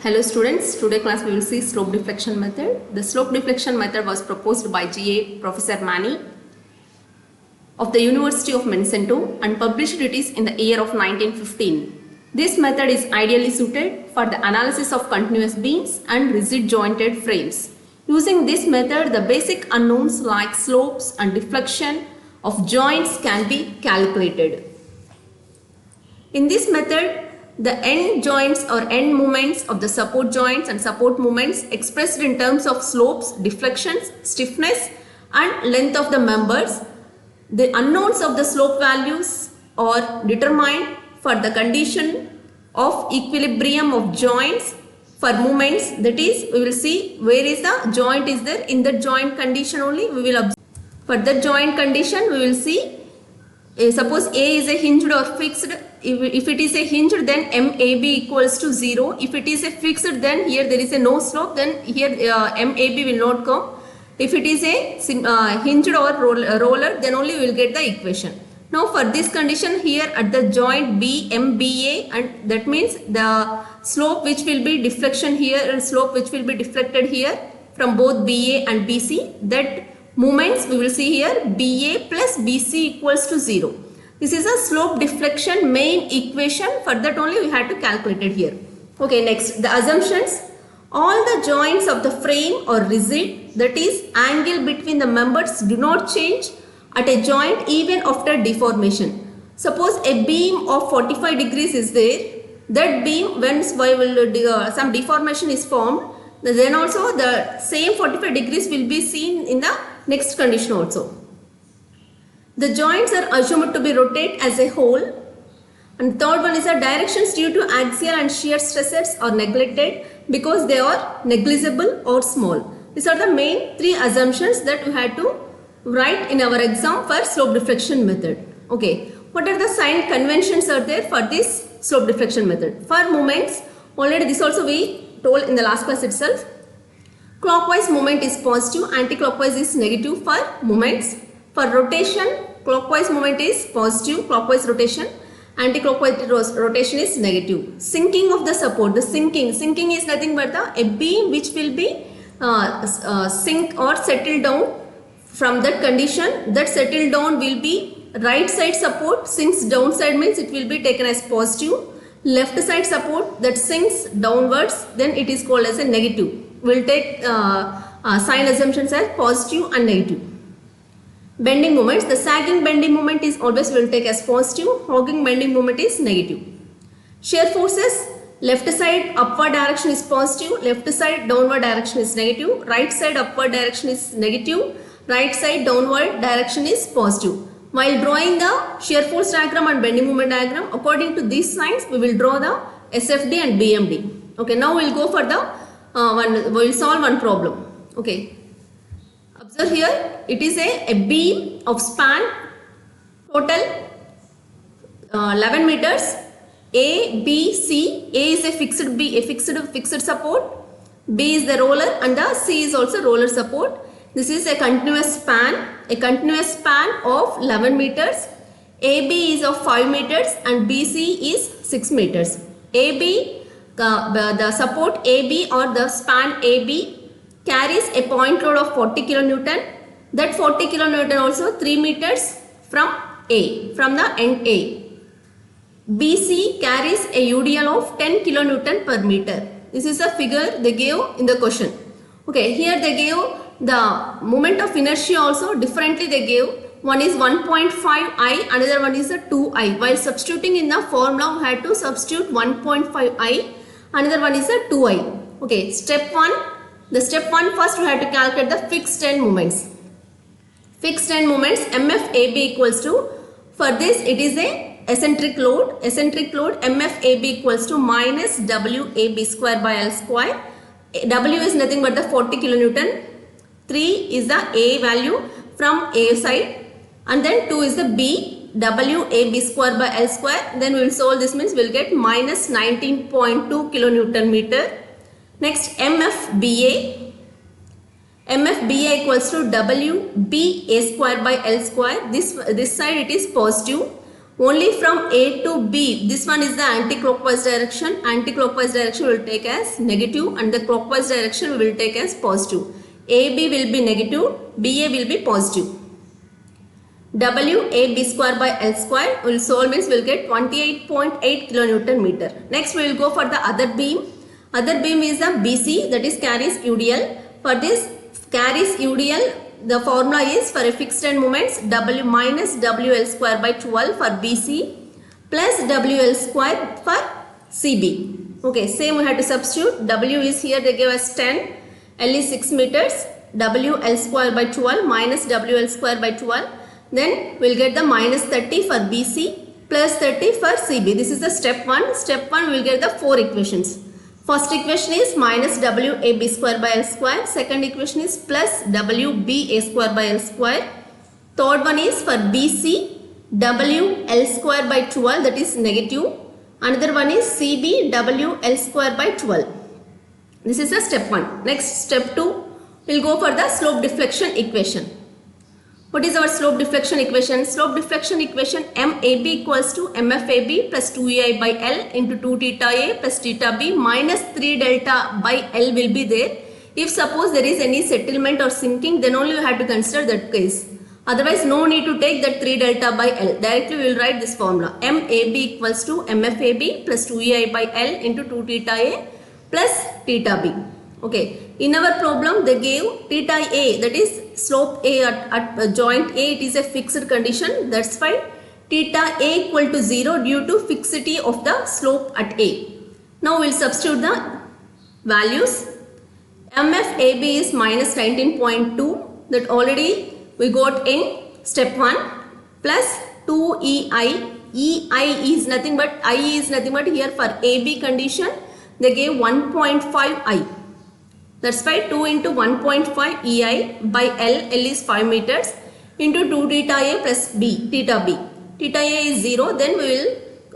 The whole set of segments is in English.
Hello students, today class we will see slope deflection method. The slope deflection method was proposed by GA Professor Mani of the University of Monsanto and published it is in the year of 1915. This method is ideally suited for the analysis of continuous beams and rigid jointed frames. Using this method, the basic unknowns like slopes and deflection of joints can be calculated. In this method, the end joints or end moments of the support joints and support moments expressed in terms of slopes, deflections, stiffness and length of the members. The unknowns of the slope values are determined for the condition of equilibrium of joints for moments, that is we will see where is the joint is there. In the joint condition only we will observe. For the joint condition we will see suppose A is a hinged or fixed. If it is a hinged, then MAB equals to 0. If it is a fixed, then here there is a no slope, then here MAB will not come. If it is a hinged or roller, then only we will get the equation. Now for this condition here at the joint B, MBA, and that means the slope which will be deflection here and slope which will be deflected here from both BA and BC, that moments we will see here BA plus BC equals to 0. This is a slope deflection main equation. For that only we had to calculate it here. Okay, next the assumptions. All the joints of the frame are rigid, that is angle between the members do not change at a joint even after deformation. Suppose a beam of 45 degrees is there. That beam when some deformation is formed, then also the same 45 degrees will be seen in the next condition also. The joints are assumed to be rotate as a whole. And third one is the directions due to axial and shear stresses are neglected because they are negligible or small. These are the main three assumptions that we had to write in our exam for slope deflection method. Okay, what are the sign conventions are there for this slope deflection method? For moments, already this also we told in the last class itself. Clockwise moment is positive, anti-clockwise is negative for moments. For rotation, clockwise moment is positive, clockwise rotation, anti-clockwise rotation is negative. Sinking of the support, the sinking is nothing but a beam which will be sink or settle down from that condition. That settle down will be right side support, sinks downside means it will be taken as positive. Left side support that sinks downwards, then it is called as a negative. We will take sign assumptions as positive and negative. Bending moments, the sagging bending moment is always we will take as positive, hogging bending moment is negative. Shear forces, left side upward direction is positive, left side downward direction is negative, right side upward direction is negative, right side downward direction is positive. While drawing the shear force diagram and bending moment diagram, according to these signs we will draw the SFD and BMD. Okay, now we will go for the we will solve one problem. Okay. Observe here, it is a beam of span total 11 meters. A, B, C. A is a fixed support. B is the roller and the C is also roller support. This is a continuous span of 11 meters. AB is of 5 meters and BC is 6 meters. AB, the support AB or the span AB carries a point load of 40 kilonewton. That 40 kilonewton also 3 meters from A, from the end A. BC carries a UDL of 10 kilonewton per meter. This is a figure they gave in the question. Okay, here they gave the moment of inertia also differently they gave. One is 1.5I, another one is a 2I. While substituting in the formula, we had to substitute 1.5I, another one is a 2I. Okay, step 1. The step 1 first we have to calculate the fixed end moments. Fixed end moments MFAB equals to, for this it is a eccentric load MFAB equals to minus WAB square by L square. W is nothing but the 40 kilonewton. 3 is the A value from A side and then 2 is the B, WAB square by L square. Then we will solve this, means we will get minus 19.2 kilonewton meter. Next MFBA equals to WBA square by L square. This side it is positive only from A to B. This one is the anti-clockwise direction. Anti-clockwise direction will take as negative and the clockwise direction we will take as positive. AB will be negative, BA will be positive. WAB square by L square will solve means we will get 28.8 kilonewton meter. Next we will go for the other beam. Other beam is the BC, that is carries UDL. For this carries UDL, the formula is for a fixed end moments W minus WL square by 12 for BC plus WL square for CB. Okay, same we have to substitute. W is here they gave us 10, L is 6 meters, WL square by 12 minus WL square by 12. Then we will get the minus 30 for BC plus 30 for CB. This is the step 1. Step 1 we will get the 4 equations. First equation is minus WAB square by L square. Second equation is plus WBA square by L square. Third one is for BC, WL square by 12, that is negative. Another one is CB, WL square by 12. This is the step 1. Next step 2, we will go for the slope deflection equation. What is our slope deflection equation? Slope deflection equation MAB equals to MFAB plus 2EI by L into 2 theta A plus theta B minus 3 delta by L will be there. If suppose there is any settlement or sinking, then only we have to consider that case. Otherwise no need to take that 3 delta by L. Directly we will write this formula. MAB equals to MFAB plus 2EI by L into 2 theta A plus theta B. Okay. In our problem they gave theta A, that is slope A at joint A, it is a fixed condition. That's why theta A equal to 0 due to fixity of the slope at A. Now we will substitute the values. MFAB is minus 19.2, that already we got in step 1, plus 2EI. EI is nothing but, I is nothing but here for AB condition they gave 1.5 I. That's why 2 into 1.5 EI by L, L is 5 meters into 2 theta A plus B, theta B. Theta A is 0, then we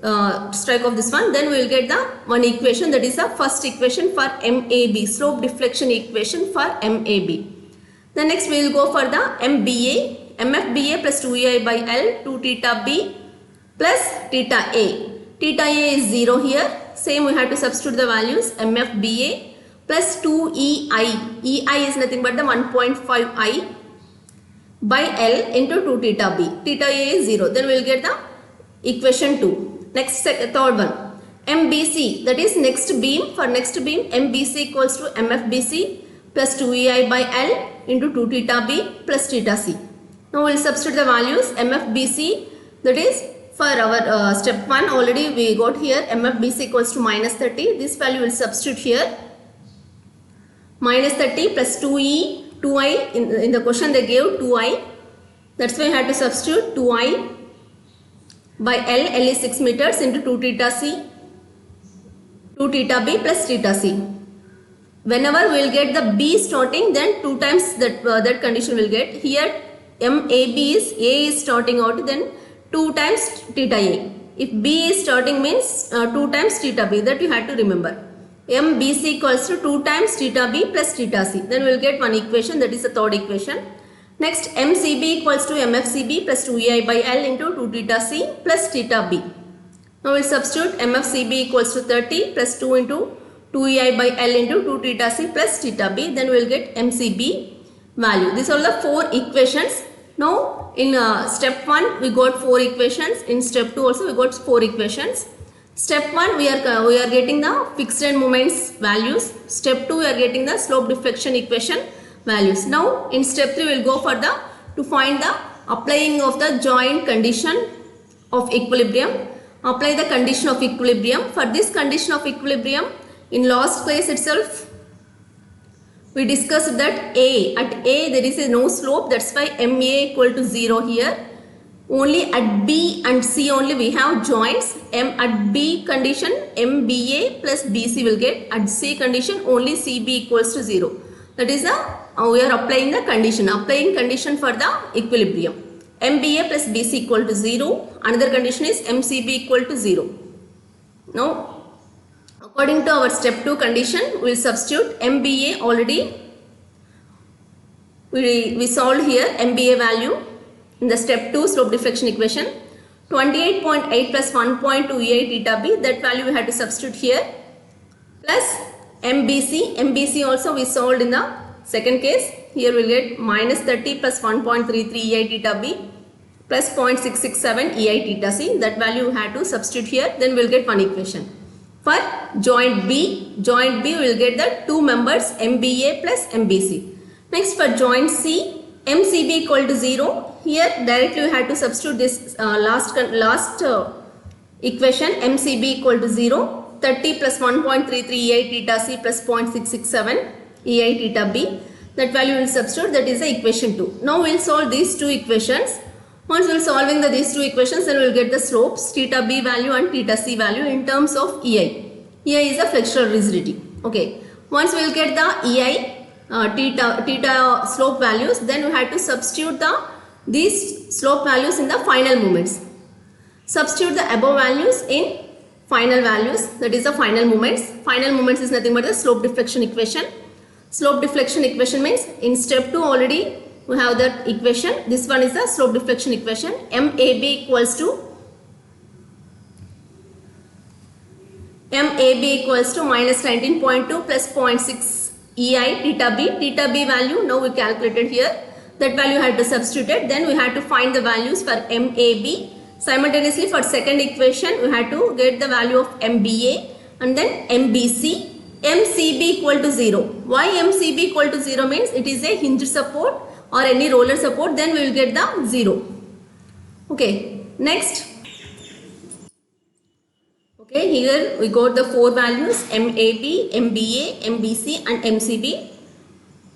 will strike off this one, then we will get the one equation, that is the first equation for MAB, slope deflection equation for MAB. Then next we will go for the MBA, MFBA plus 2EI by L, 2 theta B plus theta A. Theta A is 0 here, same we have to substitute the values, MFBA plus 2EI, EI is nothing but the 1.5 I by L into 2 theta B. Theta A is 0. Then we will get the equation 2. Next third one. MBC, that is next beam. For next beam, MBC equals to MFBC plus 2EI by L into 2 theta B plus theta C. Now we will substitute the values. MFBC, that is for our step 1 already we got here. MFBC equals to minus 30. This value will substitute here. Minus 30 plus 2E, 2I, in the question they gave 2I, that's why I had to substitute 2I by L, L is 6 meters into 2 theta C, 2 theta B plus theta C. Whenever we will get the B starting, then 2 times that condition will get. Here MAB is, A is starting out, then 2 times theta A. If B is starting means 2 times theta B, that you have to remember. MBC equals to 2 times theta B plus theta C. Then we will get one equation, that is the third equation. Next MCB equals to MFCB plus 2EI by L into 2 theta C plus theta B. Now we will substitute MFCB equals to 30 plus 2 into 2EI by L into 2 theta C plus theta B. Then we will get MCB value. These are the 4 equations. Now in step 1 we got 4 equations. In step 2 also we got 4 equations. Step 1 we are getting the fixed end moments values. Step 2 we are getting the slope deflection equation values. Now in step 3 we will go for the to find the applying of the joint condition of equilibrium. Apply the condition of equilibrium. For this condition of equilibrium, in last class itself we discussed that at A there is no slope, that's why MA equal to 0 here. Only at B and C only we have joints. At B condition MBA plus BC will get. At C condition only CB equals to 0. That is we are applying the condition. Applying condition for the equilibrium. MBA plus BC equal to 0. Another condition is MCB equal to 0. Now according to our step 2 condition we will substitute MBA already. We solved here MBA value. In the step 2 slope deflection equation, 28.8 plus 1.2 EI theta B, that value we have to substitute here, plus MBC. MBC also we solved in the second case. Here we will get minus 30 plus 1.33 EI theta B plus 0.667 EI theta C. That value we have to substitute here. Then we will get one equation. For joint B we will get the two members MBA plus MBC. Next for joint C, MCB equal to 0. Here directly we have to substitute this last equation, MCB equal to 0. 30 plus 1.33 EI theta C plus 0.667 EI theta B. That value will substitute, that is the equation 2. Now we will solve these two equations. Once we will solving these two equations, then we will get the slopes theta B value and theta C value in terms of EI. EI is the flexural rigidity. Okay. Once we will get the EI theta slope values, then we have to substitute these slope values in the final moments. Substitute the above values in final values, that is the final moments. Final moments is nothing but the slope deflection equation. Slope deflection equation means in step 2 already we have that equation. This one is the slope deflection equation. MAB equals to minus 19.2 plus 0.6 EI theta B. Theta B value now we calculated here. That value had to substitute it. Then we had to find the values for MAB. Simultaneously for second equation we had to get the value of MBA and then MBC. MCB equal to 0. Why MCB equal to 0 means it is a hinge support or any roller support, then we will get the 0. Okay, next. Okay, here we got the four values MAB, MBA, MBC and MCB.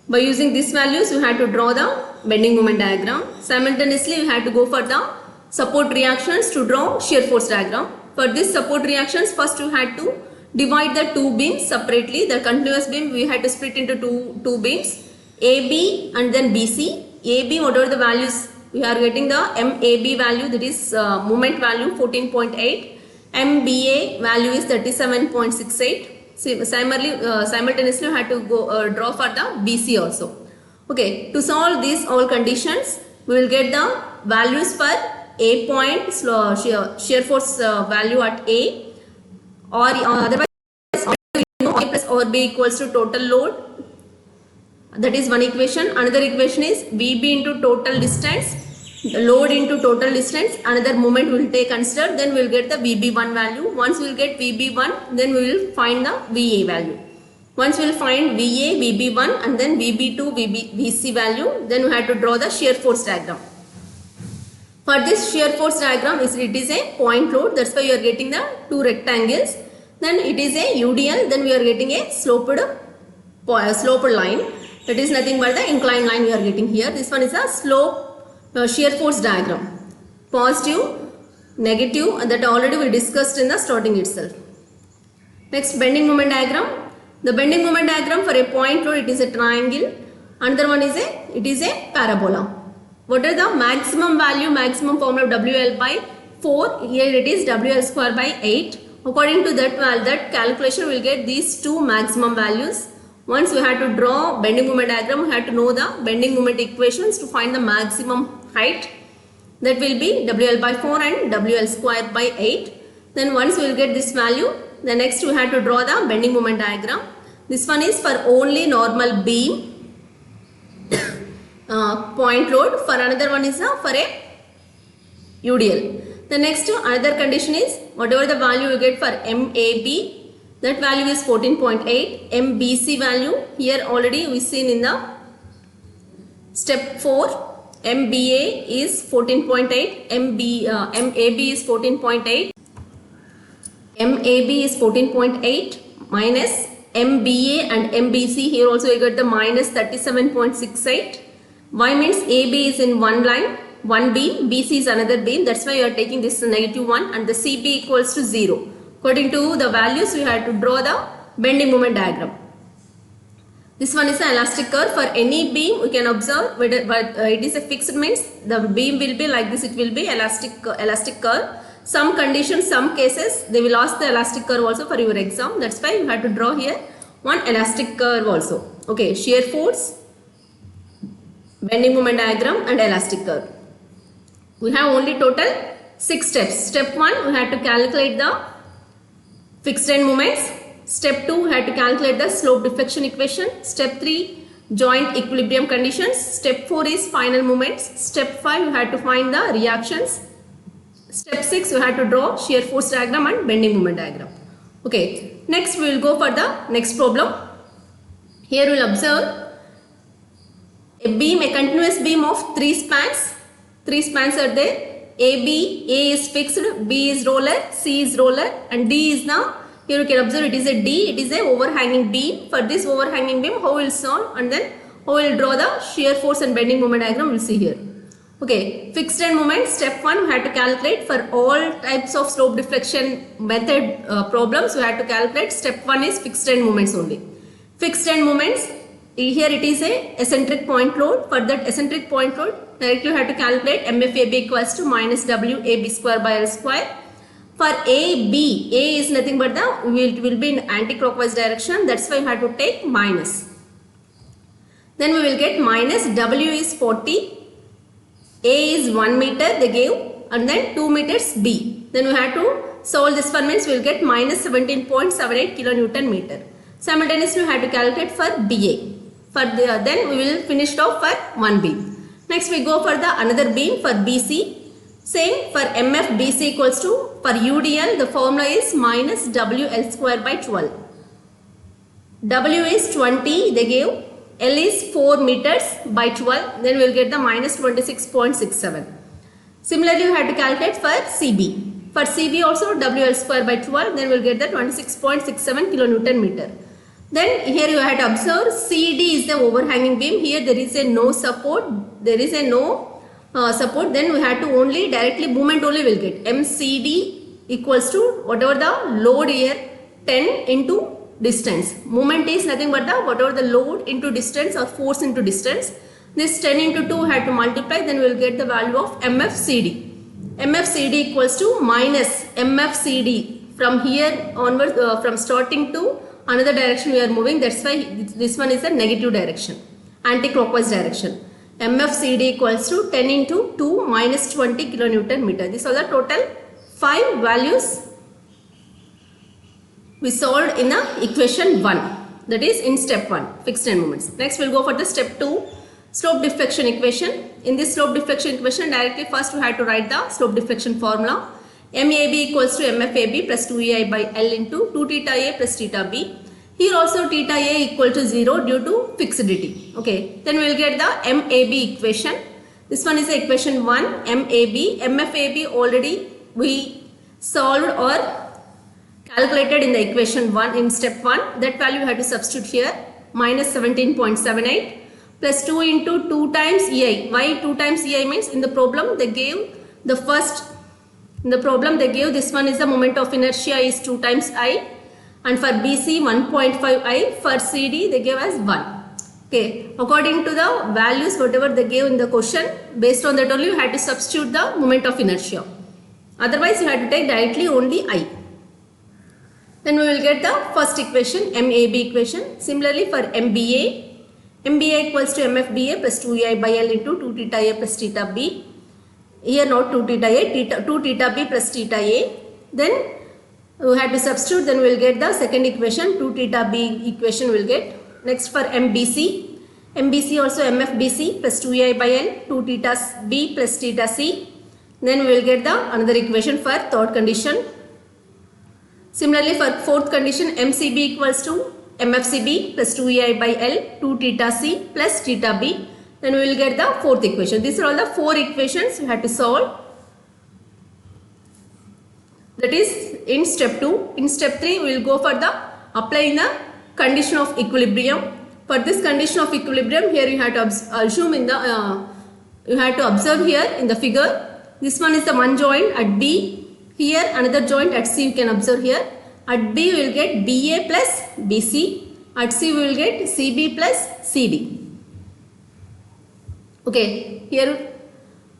By using these values you had to draw the bending moment diagram. Simultaneously you had to go for the support reactions to draw shear force diagram. For this support reactions, first you had to divide the two beams separately. The continuous beam we had to split into two beams, AB and then BC. AB, whatever the values we are getting, the MAB value, that is moment value 14.8, MBA value is 37.68. Simultaneously you had to go draw for the BC also. Okay, to solve these all conditions we will get the values for A point shear force value at A, or otherwise A plus or B equals to total load. That is one equation. Another equation is VB into total distance, load into total distance. Another moment we will take consider. Then we will get the VB1 value. Once we will get VB1, then we will find the VA value. Once we will find VA, VB1 and then VB2, VC value, then we have to draw the shear force diagram. For this shear force diagram, it is a point load. That's why you are getting the two rectangles. Then it is a UDL. Then we are getting a sloped line. That is nothing but the inclined line we are getting here. This one is a slope shear force diagram. Positive, negative, and that already we discussed in the starting itself. Next, bending moment diagram. The bending moment diagram for a point load, it is a triangle. Another one is a parabola. What are the maximum value, maximum formula of WL by 4? Here it is WL square by 8. According to that calculation, we will get these two maximum values. Once we had to draw bending moment diagram, we had to know the bending moment equations to find the maximum height. That will be WL by 4 and WL square by 8. Then once we will get this value, the next we had to draw the bending moment diagram. This one is for only normal beam. Point load. For another one is for a UDL. The next another condition is whatever the value you get for MAB, that value is 14.8. MBC value here already we seen in the step 4. MBA is 14.8. MAB is 14.8. MAB is 14.8 minus MBA and MBC. Here also you get the minus 37.68. Why means AB is in one line, one beam, BC is another beam. That's why you are taking this negative 1 and the CB equals to 0. According to the values, we had to draw the bending moment diagram. This one is an elastic curve. For any beam, we can observe, but it is a fixed means the beam will be like this. It will be elastic curve. Some conditions, some cases, they will ask the elastic curve also for your exam. That's why you have to draw here one elastic curve also. Okay, shear force, bending moment diagram and elastic curve. We have only total 6 steps. Step 1, we had to calculate the fixed end moments. Step 2, we had to calculate the slope deflection equation. Step 3, joint equilibrium conditions. Step 4 is final moments. Step 5, we had to find the reactions. Step 6, we had to draw shear force diagram and bending moment diagram. Okay, next we will go for the next problem. Here we will observe a beam, a continuous beam of 3 spans. 3 spans are there. A is fixed, B is roller, C is roller, and D is now, here you can observe it is a D, it is a overhanging beam. For this overhanging beam, how we will solve and then how we will draw the shear force and bending moment diagram, we will see here. Okay, fixed end moment, step 1 we had to calculate for all types of slope deflection method problems, we had to calculate. Step 1 is fixed end moments only. Fixed end moments, here it is a eccentric point load. For that eccentric point load, directly you have to calculate MFAB equals to minus WAB square by L square. For AB, A is nothing but it will be in anti-clockwise direction, that's why you have to take minus. Then we will get minus W is 40, A is 1 meter they gave, and then 2 meters B. Then we have to solve this one, means we will get minus 17.78 kilonewton meter. Simultaneously we have to calculate for BA. Then we will finish it off for one beam. Next we go for the another beam for BC. Same for MFBC equals to, for UDL the formula is minus WL square by 12. W is 20 they gave, L is 4 meters by 12, then we will get the minus 26.67. Similarly we have to calculate for CB. For CB also WL square by 12, then we will get the 26.67 kilonewton meter. Then here you have to observe CD is the overhanging beam. Here there is a no support. There is a no support. Then we have to only directly moment only will get MCD equals to whatever the load here 10 into distance. Moment is nothing but the whatever the load into distance or force into distance. This 10 into 2 we have to multiply. Then we will get the value of MFCD. MFCD equals to minus MFCD from here onwards from starting to another direction we are moving, that's why this one is a negative direction, anti-clockwise direction. MFCD equals to 10 into 2 minus 20 kilonewton meter. These are the total 5 values we solved in the equation 1, that is in step 1, fixed end moments. Next we will go for the step 2, slope deflection equation. In this slope deflection equation, directly first we have to write the slope deflection formula. MAB equals to MFAB plus 2EI by L into 2 theta A plus theta B. Here also theta A equal to 0 due to fixity. Okay, then we will get the MAB equation. This one is the equation 1, MAB. MFAB already we solved or calculated in the equation 1 in step 1. That value we have to substitute here, minus 17.78 plus 2 into 2 times EI. Why 2 times EI means in the problem they gave the first. In the problem they gave this one is the moment of inertia is 2 times I, and for BC 1.5 I, for CD they gave as 1. Okay, according to the values whatever they gave in the question, based on that only you had to substitute the moment of inertia. Otherwise you had to take directly only I. Then we will get the first equation, MAB equation. Similarly for MBA, MBA equals to MFBA plus 2EI by L into 2 theta A plus theta B. Here not 2 theta A, 2 theta B plus theta A. Then we have to substitute, then we will get the second equation, 2 theta B equation we will get. Next for MBC, MBC also MFBC plus 2EI by L, 2 theta B plus theta C. Then we will get the another equation for third condition. Similarly for fourth condition, MCB equals to MFCB plus 2EI by L, 2 theta C plus theta B. Then we will get the fourth equation. These are all the 4 equations we have to solve. That is in step 2. In step 3 we will go for the applying the condition of equilibrium. For this condition of equilibrium, here you have to assume in the you have to observe here in the figure. This one is the one joint at B. Here another joint at C you can observe here. At B we will get BA plus BC. At C we will get CB plus CD. Okay, here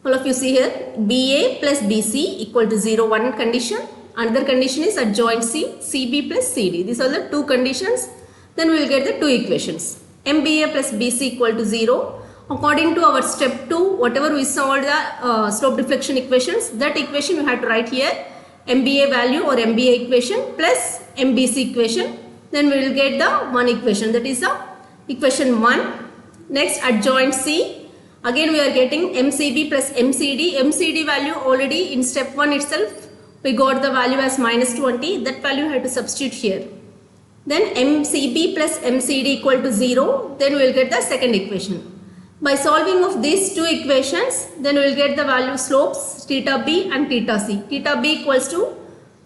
all of you see here BA plus BC equal to 0, one condition. Another condition is at joint C, CB plus CD. These are the 2 conditions. Then we will get the 2 equations. MBA plus BC equal to 0. According to our step 2, whatever we solved the slope deflection equations, that equation we have to write here MBA value or MBA equation plus MBC equation. Then we will get the one equation, that is the equation 1. Next, adjoint C. Again we are getting MCB plus MCD. MCD value already in step 1 itself we got the value as minus 20. That value we have to substitute here. Then MCB plus MCD equal to 0. Then we will get the second equation. By solving of these two equations, then we will get the value slopes theta B and theta C. Theta B equals to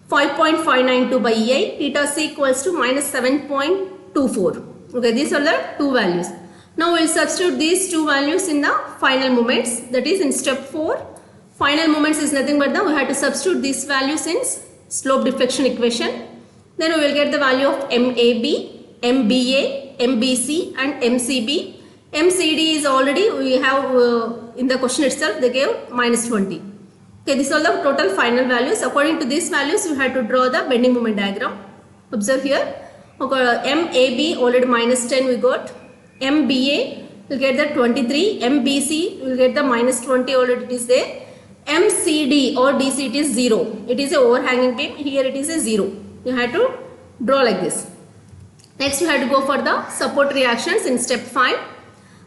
5.592 by EI. Theta C equals to minus 7.24. Okay, these are the two values. Now we will substitute these two values in the final moments. That is in step 4. Final moments is nothing but we have to substitute these values in slope deflection equation. Then we will get the value of MAB, MBA, MBC and MCB. MCD is already we have in the question itself they gave minus 20. Okay, these are the total final values. According to these values you have to draw the bending moment diagram. Observe here. Okay, MAB already minus 10 we got. MBA will get the 23. MBC will get the minus 20 already it is there. MCD or DC it is 0. It is a overhanging beam. Here it is a 0. You have to draw like this. Next you have to go for the support reactions in step 5.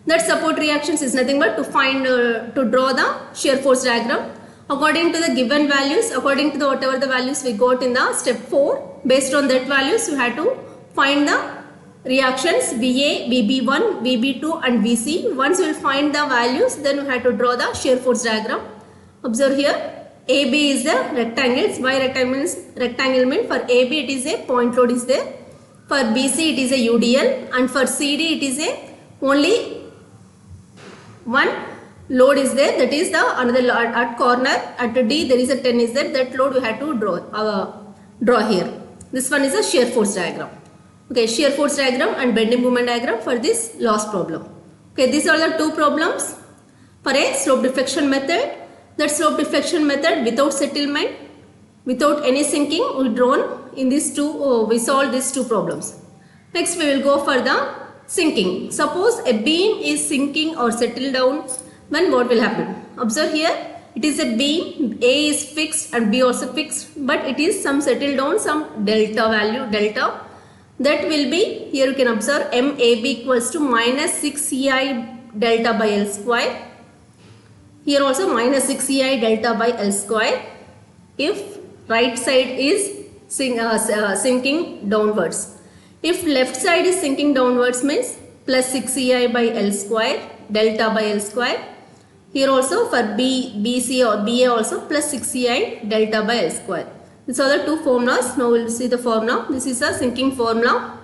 That support reactions is nothing but to find to draw the shear force diagram. According to the given values, according to the whatever the values we got in the step 4, based on that values you have to find the reactions VA, VB1, VB2 and VC. Once you will find the values, then you have to draw the shear force diagram. Observe here, AB is the rectangles. Why rectangle means? Rectangle means for AB it is a point load is there. For BC it is a UDL and for CD it is a only one load is there, that is the another load at corner. At D there is a 10 is there, that load we have to draw here. This one is a shear force diagram. Okay, shear force diagram and bending moment diagram for this last problem. Okay, these are the two problems for a slope deflection method. That slope deflection method without settlement, without any sinking, we drawn in these two. We solve these two problems. Next we will go for the sinking. Suppose a beam is sinking or settled down, then what will happen? Observe here, it is a beam, A is fixed and B also fixed, but it is some settled down, some delta value, delta. That will be, here you can observe MAB equals to minus 6 EI delta by L square. Here also minus 6 EI delta by L square if right side is sinking downwards. If left side is sinking downwards means plus 6 EI by L square, delta by L square. Here also for BC or BA also plus 6 EI delta by L square. These are the two formulas. Now we will see the formula. This is a sinking formula.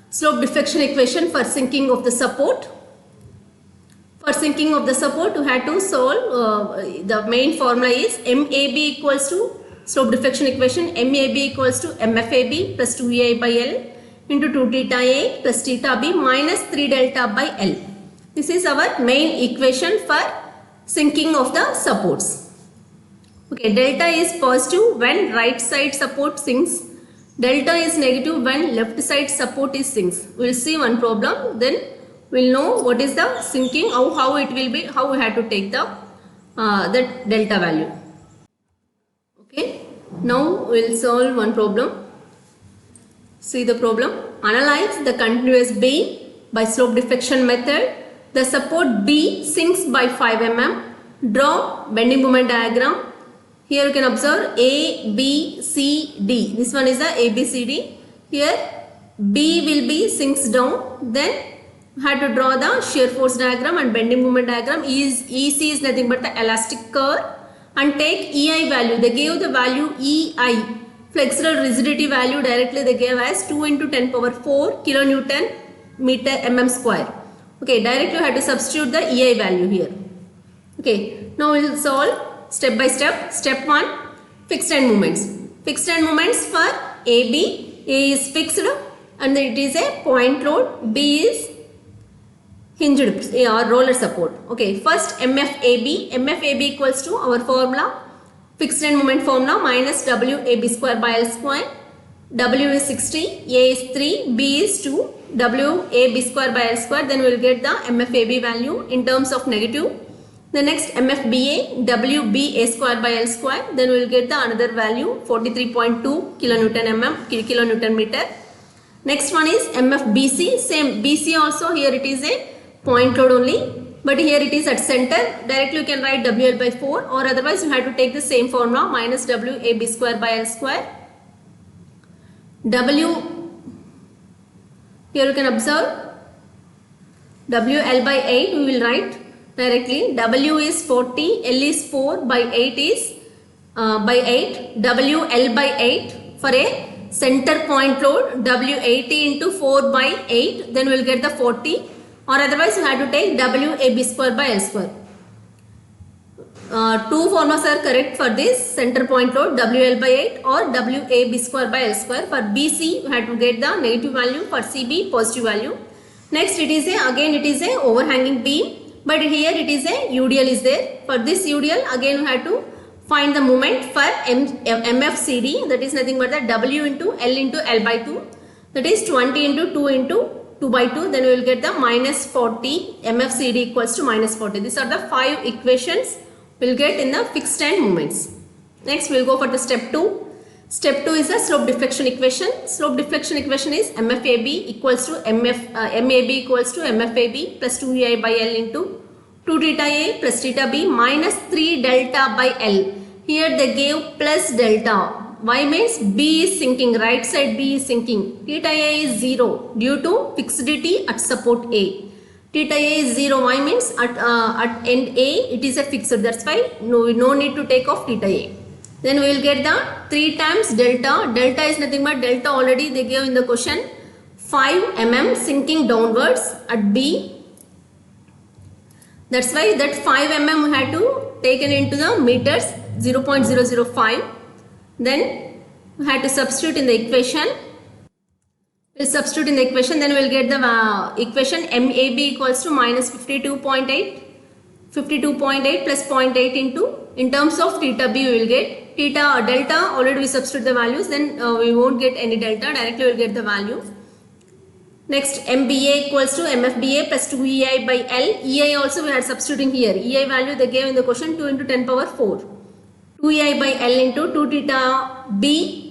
Slope deflection equation for sinking of the support. For sinking of the support you have to solve the main formula is MAB equals to slope deflection equation, MAB equals to MFAB plus 2EI by L into 2 theta A plus theta B minus 3 delta by L. This is our main equation for sinking of the supports. Okay, delta is positive when right side support sinks. Delta is negative when left side support is sinks. We will see one problem, then we will know what is the sinking, how it will be, how we have to take the that delta value. Okay, now we will solve one problem. See the problem. Analyze the continuous beam by slope deflection method. The support B sinks by 5 mm. Draw bending moment diagram. Here you can observe A, B, C, D. This one is the A, B, C, D. Here B will be sinks down. Then you have to draw the shear force diagram and bending moment diagram. EC is nothing but the elastic curve. And take EI value. They gave the value EI. Flexural rigidity value directly they gave as 2 into 10 power 4 kilonewton meter mm square. Okay, directly you have to substitute the EI value here. Okay, now we will solve step by step. Step 1, fixed end moments. Fixed end moments for AB. A is fixed and it is a point load. B is hinged or roller support. Okay, first MFAB. MFAB equals to our formula, fixed end moment formula, minus WAB square by L square. W is 60, A is 3, B is 2, W A B square by L square. Then we will get the MFAB value in terms of negative. The next MFBA, WB A square by L square. Then we will get the another value 43.2 kilonewton meter. Next one is MFBC, same BC also, here it is a point load only, but here it is at center. Directly you can write WL by 4, or otherwise you have to take the same formula, minus WAB square by L square. W, here you can observe WL by 8 we will write directly. W is 40, L is 4, by 8 is by 8, WL by 8 for a center point load, W80 into 4 by 8, then we will get the 40, or otherwise you have to take WAB square by L square. Two formulas are correct for this center point load, WL by 8 or WAB square by L square. For BC you have to get the negative value, for CB positive value. Next it is again it is a overhanging beam, but here it is a UDL is there. For this UDL again you have to find the moment for MFCD, that is nothing but the W into L by 2, that is 20 into 2 into 2 by 2, then we will get the minus 40, MFCD equals to minus 40. These are the 5 equations we will get in the fixed end moments. Next we will go for the step 2. Step 2 is the slope deflection equation. Slope deflection equation is MFAB equals to MAB equals to MFAB plus 2EI by L into 2 theta A plus theta B minus 3 delta by L. Here they gave plus delta. Why means B is sinking, right side B is sinking. Theta A is 0 due to fixity at support A. Theta A is 0, why means at end A it is a fixed, that's why no need to take off theta A. Then we will get the 3 times delta. Delta is nothing but delta already they gave in the question, 5 mm sinking downwards at B. That's why that 5 mm we had to taken into the meters, 0.005. Then we had to substitute in the equation. We'll substitute in the equation, then we'll get the equation MAB equals to minus 52.8. 52.8 plus 0.8 into, in terms of theta B we will get theta delta, already we substitute the values, then we won't get any delta, directly we will get the value. Next MBA equals to MFBA plus 2EI by L. EI also we are substituting here. EI value they gave in the question 2 into 10 power 4. 2EI by L into 2 theta B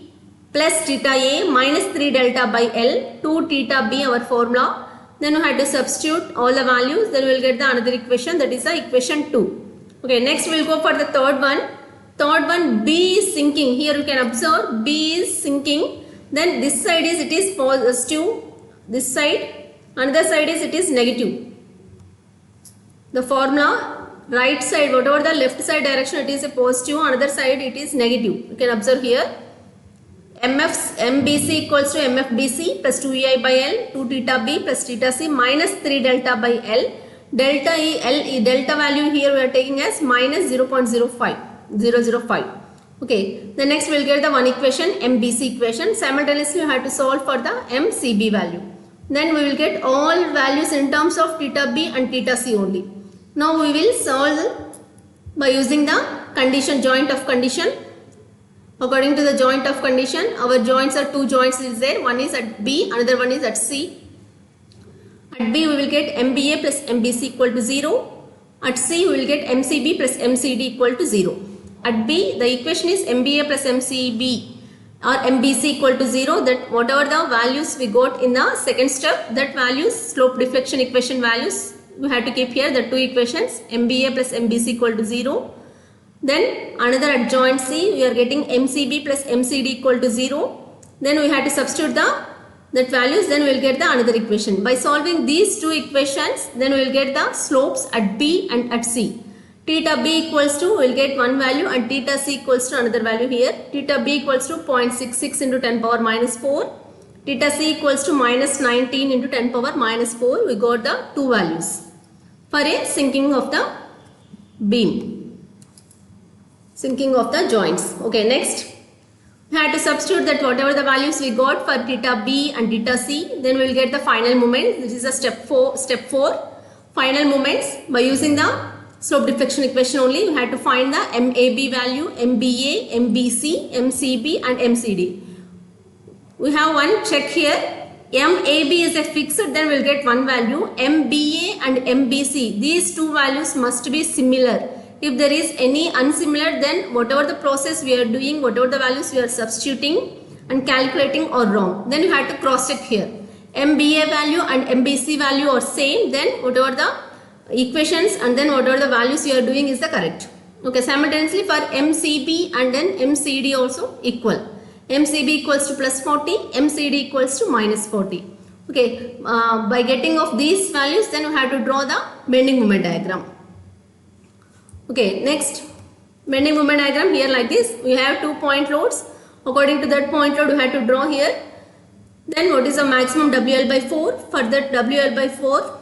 plus theta A minus 3 delta by L, 2 theta B our formula. Then we had to substitute all the values, then we will get the another equation, that is the equation 2. Okay, next we will go for the third one. Third one, B is sinking. Here you can observe B is sinking. Then this side is it is positive. This side, another side is it is negative. The formula, right side, whatever the left side direction it is a positive, another side it is negative. You can observe here. MBC equals to MFBC plus 2EI by L, 2 theta B plus theta C minus 3 delta by L. Delta value here we are taking as minus 0.005. Okay, the next we will get the one equation, MBC equation. Simultaneously you have to solve for the MCB value. Then we will get all values in terms of theta B and theta C only. Now we will solve by using the condition, joint of condition. According to the joint of condition, our joints are 2 joints is there. One is at B, another one is at C. At B we will get MBA plus MBC equal to 0. At C we will get MCB plus MCD equal to 0. At B the equation is MBA plus MCB or MBC equal to 0. That whatever the values we got in the second step, that values, slope deflection equation values, we have to keep here the 2 equations, MBA plus MBC equal to 0. Then another at joint C we are getting MCB plus MCD equal to 0. Then we have to substitute that values, then we will get the another equation. By solving these 2 equations, then we will get the slopes at B and at C. Theta B equals to, we will get one value, and theta C equals to another value here. Theta B equals to 0.66 into 10 power minus 4. Theta C equals to minus 19 into 10 power minus 4. We got the 2 values for a sinking of the beam. Sinking of the joints. Okay, next we had to substitute that whatever the values we got for theta B and theta C, then we will get the final moment. This is a step 4. Final moments. By using the slope deflection equation only, we had to find the MAB value, MBA, MBC, MCB and MCD. we have one check here. MAB is a fixed, then we'll get one value. MBA and MBC, these two values must be similar. If there is any unsimilar, then whatever the process we are doing, whatever the values we are substituting and calculating are wrong. Then you have to cross check here. MBA value and MBC value are same, then whatever the equations and then whatever the values you are doing is the correct. Okay, simultaneously for MCB and then MCD also equal. MCB equals to plus 40, MCD equals to minus 40. Okay, by getting of these values, then you have to draw the bending moment diagram. Okay, next bending moment diagram here like this. We have 2 point loads. According to that point load, we have to draw here. Then what is the maximum WL by 4? For that WL by 4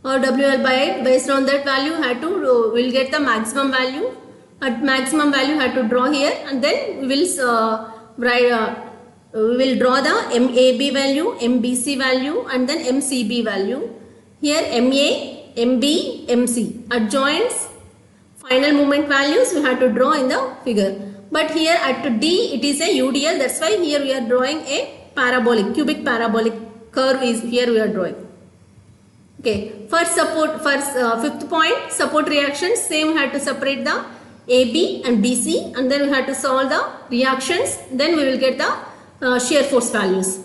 or WL by 8, based on that value, have to we'll get the maximum value. At maximum value, have to draw here, and then we will draw the MAB value, MBC value, and then MCB value. Here MA, MB, MC at joints. Final moment values we have to draw in the figure. But here at D it is a UDL. That's why here we are drawing a parabolic, cubic parabolic curve is here we are drawing. Okay, for support, for fifth point, support reactions, same we have to separate the AB and BC, and then we have to solve the reactions, then we will get the shear force values.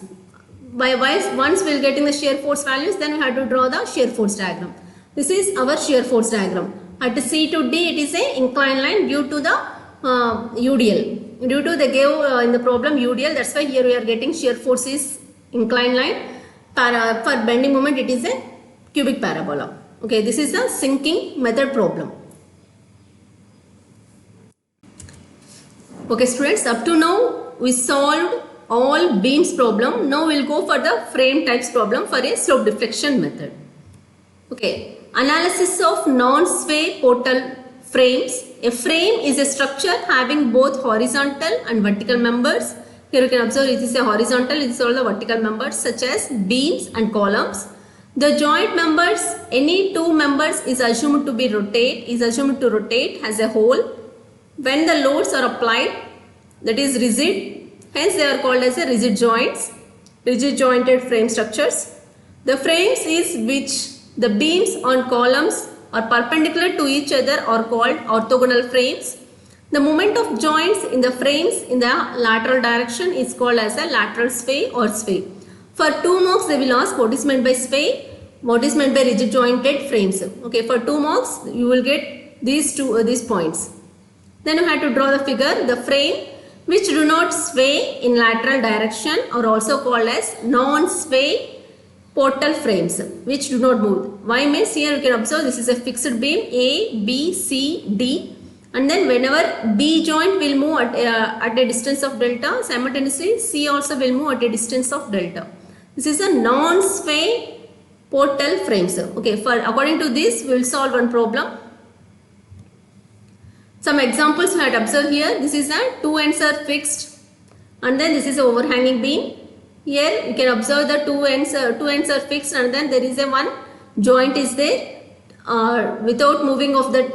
Once we will getting the shear force values, then we have to draw the shear force diagram. This is our shear force diagram. At C to D it is a inclined line due to the UDL. Due to they gave in the problem UDL, that's why here we are getting shear force is inclined line. For bending moment it is a cubic parabola. Okay, this is a sinking method problem. Okay students, up to now we solved all beams problem. Now we will go for the frame types problem for a slope deflection method. Okay, analysis of non-sway portal frames. A frame is a structure having both horizontal and vertical members. Here you can observe it is a horizontal, it is all the vertical members such as beams and columns. The joint members, any two members is assumed to rotate as a whole when the loads are applied, that is rigid, hence they are called as a rigid joints, rigid jointed frame structures. The frames is which the beams on columns are perpendicular to each other are called orthogonal frames. The moment of joints in the frames in the lateral direction is called as a lateral sway or sway. For 2 marks they will ask what is meant by sway, what is meant by rigid jointed frames. Okay, for 2 marks you will get these points. Then you have to draw the figure. The frame which do not sway in lateral direction are also called as non-sway portal frames which do not move. Why means here you can observe this is a fixed beam A, B, C, D, and then whenever B joint will move at a distance of delta, simultaneously C also will move at a distance of delta. This is a non-sway portal frames. Okay, according to this we will solve one problem. Some examples we had observed here. This is a 2 ends are fixed, and then this is an overhanging beam. Here you can observe the two ends are fixed, and then there is a one joint is there without moving of that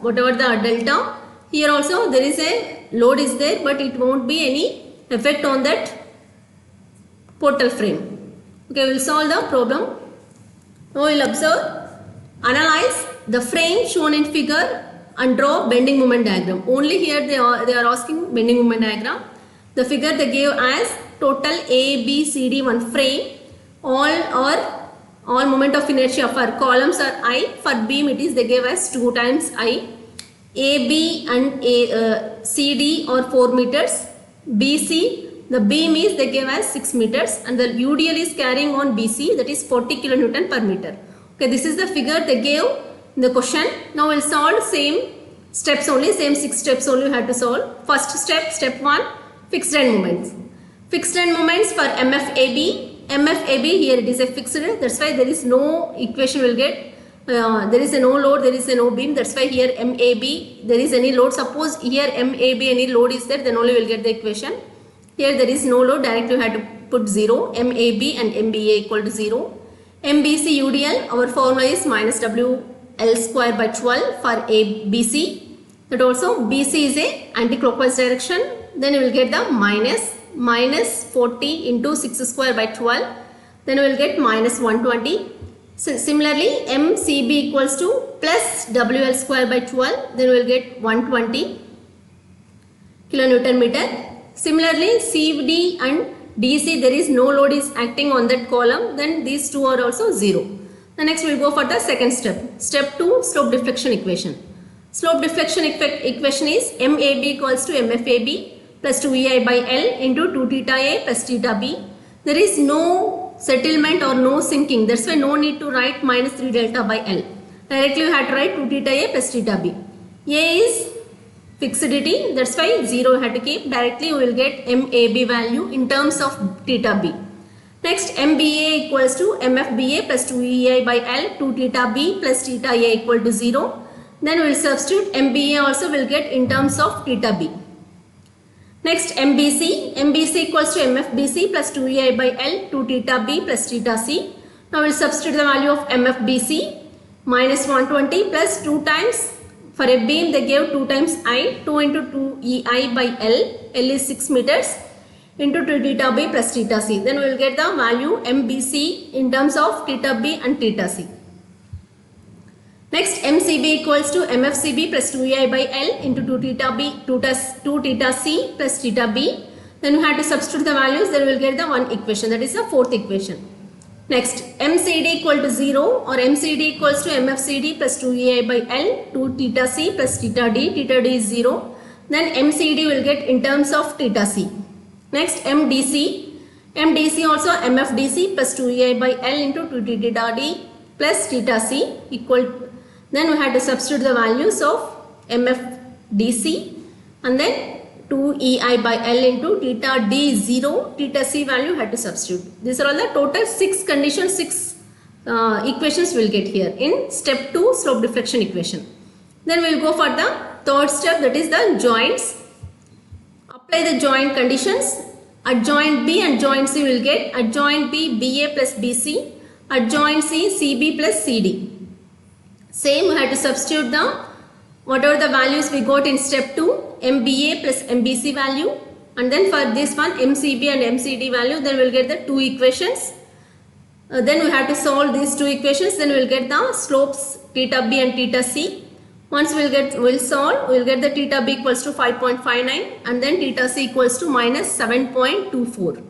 whatever the delta. Here also there is a load is there, but it won't be any effect on that portal frame. Okay, we will solve the problem. Now we will observe, analyze the frame shown in figure and draw bending moment diagram. Only here they are asking bending moment diagram. The figure they gave as total A, B, C, D one frame. All moment of inertia for columns are I. For beam it is they gave as 2 times I. A, B and C, D are 4 meters. B, C, the beam is they gave as 6 meters, and the UDL is carrying on BC, that is 40 kilonewton per meter. Okay, this is the figure they gave in the question. Now we will solve same steps only, same 6 steps only we have to solve. First step, step 1, fixed end moments. Fixed end moments for MFAB. MFAB here it is a fixed, that's why there is no equation will get. There is a no load, there is a no beam, that's why here MAB there is any load. Suppose here MAB any load is there, then only will get the equation. Here there is no load, directly we have to put 0. MAB and MBA equal to 0. MBC UDL, our formula is minus WL square by 12 for ABC. That also BC is a anti-clockwise direction, then you will get the minus minus 40 into 6 square by 12. Then we will get minus 120. So similarly, MCB equals to plus WL square by 12. Then we will get 120 kilonewton meter. Similarly, CD and DC, there is no load is acting on that column. Then these two are also 0. The next we will go for the second step. Step 2, slope deflection equation. Slope deflection equation is MAB equals to MFAB plus 2EI by L into 2 theta A plus theta B. There is no settlement or no sinking. That's why no need to write minus 3 delta by L. Directly you have to write 2 theta A plus theta B. A is fixity. That's why 0 you have to keep. Directly you will get MAB value in terms of theta B. Next, MBA equals to MFBA plus 2EI by L, 2 theta B plus theta A equal to 0. Then we will substitute MBA also will get in terms of theta B. Next, MBC. MBC equals to MFBC plus 2EI by L, 2 theta B plus theta C. Now we will substitute the value of MFBC minus 120 plus 2 times. For a beam they gave 2 times I, 2 into 2 EI by L, L is 6 meters. Into 2 theta B plus theta C. Then we will get the value MBC in terms of theta B and theta C. Next, MCB equals to MFCB plus 2EI by L into 2 theta B, 2 theta C plus theta B. Then we have to substitute the values. Then we will get the one equation. That is the fourth equation. Next, MCD equal to 0 or MCD equals to MFCD plus 2EI by L, 2 theta C plus theta D. Theta D is 0. Then MCD will get in terms of theta C. Next, MDC. MDC also MFDC plus 2EI by L into 2 theta D plus theta C equal. Then we had to substitute the values of MFDC and then 2EI by L into theta D 0, theta C value had to substitute. These are all the total 6 conditions, 6 equations we will get here in step 2 slope deflection equation. Then we will go for the third step, that is the joints. Apply the joint conditions. At joint B and joint C will get at joint B BA plus BC, at joint C CB plus CD. Same we have to substitute the whatever the values we got in step 2 MBA plus MBC value, and then for this one MCB and MCD value, then we will get the 2 equations. Then we have to solve these 2 equations, then we will get the slopes theta B and theta C. Once we will solve, we will get the theta B equals to 5.59 and then theta C equals to minus 7.24.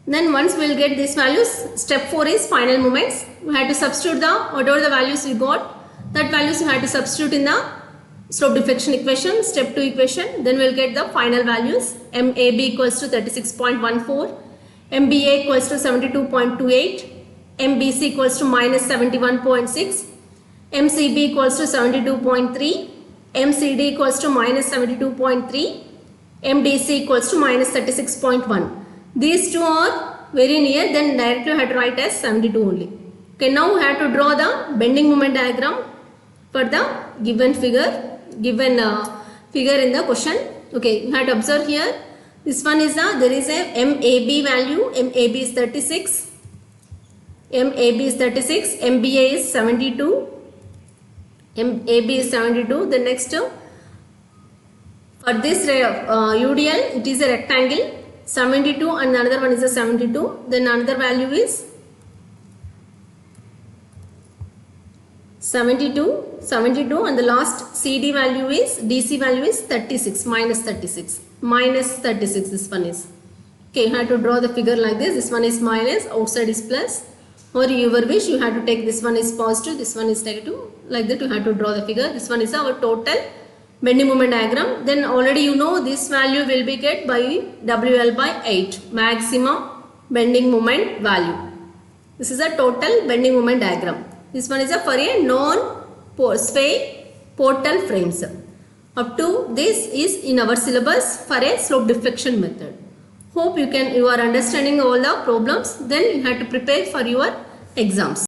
Then once we will get these values, step 4 is final moments. We have to substitute the whatever the values we got, that values we have to substitute in the slope deflection equation, step 2 equation. Then we will get the final values. MAB equals to 36.14, MBA equals to 72.28, MBC equals to minus 71.6, MCB equals to 72.3, MCD equals to minus 72.3, MDC equals to minus 36.1. These two are very near, then directly you have to write as 72 only. Okay, now we have to draw the bending moment diagram for the given figure in the question. Okay, you have to observe here. This one is there is a MAB value. MAB is 36. MAB is 36. MBA is 72. MAB is 72. The next for this UDL, it is a rectangle 72 and another one is a 72. Then another value is 72 and the last CD value is DC value is 36 minus 36 this one is. Okay, you have to draw the figure like this one is minus, outside is plus, or your wish you have to take this one is positive, this one is negative, like that you have to draw the figure. This one is our total bending moment diagram. Then already you know this value will be get by WL by 8, maximum bending moment value. This is a total bending moment diagram. This one is for a non-sway portal frames. Up to this is in our syllabus for a slope deflection method. Hope you are understanding all the problems. Then you have to prepare for your exams.